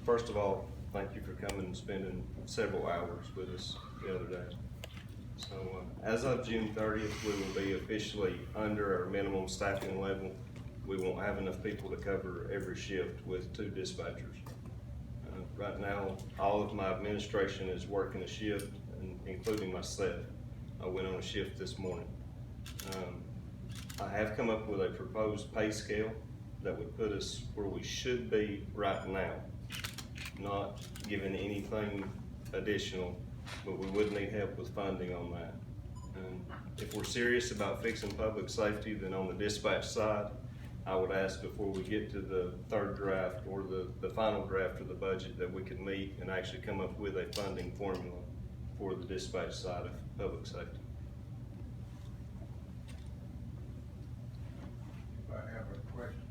First of all, thank you for coming and spending several hours with us the other day. So as of June 30th, we will be officially under our minimum staffing level. We won't have enough people to cover every shift with 2 dispatchers. Right now, all of my administration is working a shift, including myself. I went on a shift this morning. I have come up with a proposed pay scale that would put us where we should be right now, not giving anything additional, but we would need help with funding on that. If we're serious about fixing public safety, then on the dispatch side, I would ask before we get to the third draft or the final draft of the budget that we could meet and actually come up with a funding formula for the dispatch side of public safety. I have a question.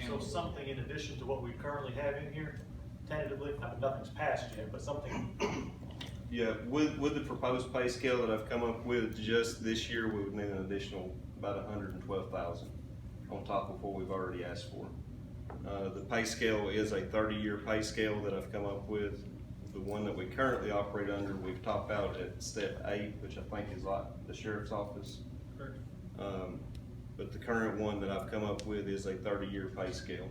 So something in addition to what we currently have in here, tentatively, I mean, nothing's passed yet, but something. Yeah, with the proposed pay scale that I've come up with, just this year, we would need an additional about 112,000 on top of what we've already asked for. The pay scale is a 30-year pay scale that I've come up with. The one that we currently operate under, we've topped out at step 8, which I think is like the sheriff's office. Correct. But the current one that I've come up with is a 30-year pay scale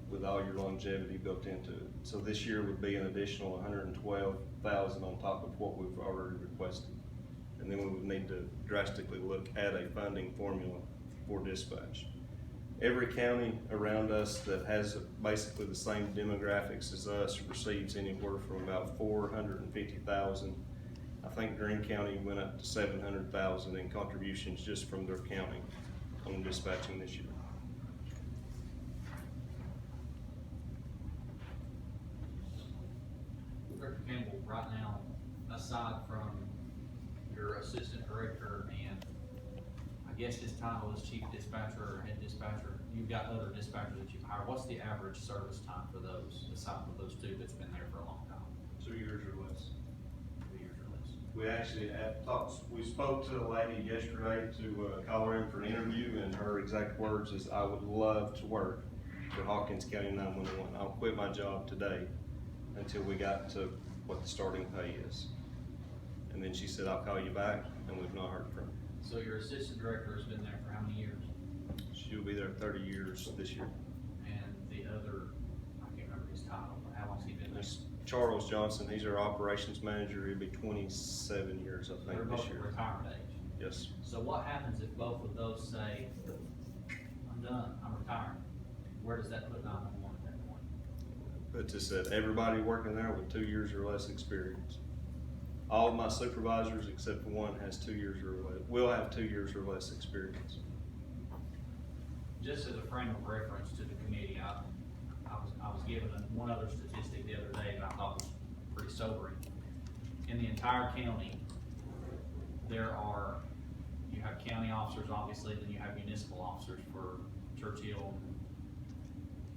with all your longevity built into it. So this year would be an additional 112,000 on top of what we've already requested. And then we would need to drastically look at a funding formula for dispatch. Every county around us that has basically the same demographics as us receives anywhere from about 450,000. I think Greene County went up to 700,000 in contributions just from their county on dispatching this year. Director Campbell, right now, aside from your assistant director and I guess his title is chief dispatcher or head dispatcher, you've got other dispatchers that you've hired. What's the average service time for those, aside from those 2 that's been there for a long time? 2 years or less. 2 years or less. We actually we spoke to a lady yesterday to call her in for an interview, and her exact words is, "I would love to work for Hawkins County 911. I'll quit my job today until we got to what the starting pay is." And then she said, "I'll call you back," and we've not heard from her. So your assistant director has been there for how many years? She'll be there 30 years this year. And the other, I can't remember his title, but how long's he been there? It's Charles Johnson, he's our operations manager. He'll be 27 years, I They're think, both this year. retirement age. Yes. So what happens if both of those say, I'm done, I'm retiring? Where does that put 911 at that point? Puts us at everybody working there with 2 years or less experience. All of my supervisors, except for one, has 2 years or less, will have 2 years or less experience. Just as a frame of reference to the committee, I was given one other statistic the other day that I thought was pretty sobering. In the entire county, you have county officers, obviously, then you have municipal officers for Churchill,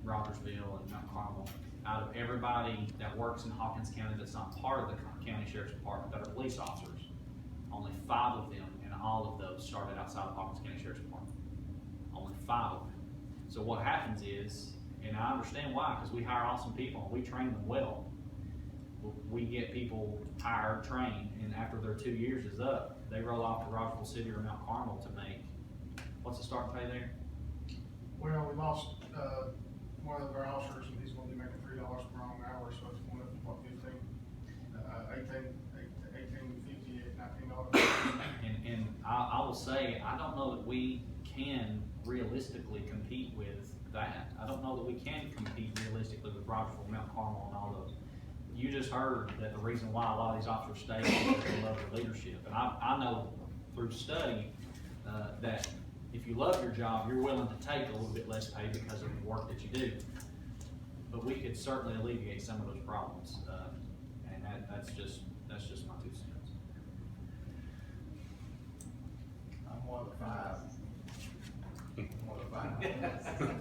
Rogersville, and Mount Carmel. Out of everybody that works in Hawkins County that's not part of the county sheriff's department that are police officers, only 5 of them and all of those started outside of Hawkins County Sheriff's Department. Only 5 of them. So what happens is, and I understand why, because we hire awesome people and we train them well. We get people hired, trained, and after their 2 years is up, they roll off to Rogersville City or Mount Carmel to make, what's the starting pay there? Well, we lost one of our officers, and he's going to be making $3 per hour, so it's going up to what, 15, $18.50, $19. And I will say, I don't know that we can realistically compete with that. I don't know that we can compete realistically with Rogersville, Mount Carmel, and all those. You just heard that the reason why a lot of these officers stay is because they love their leadership. And I know through study that if you love your job, you're willing to take a little bit less pay because of the work that you do. But we could certainly alleviate some of those problems, and that's just my 2 cents. I'm one of the 5. I'm one of the 5.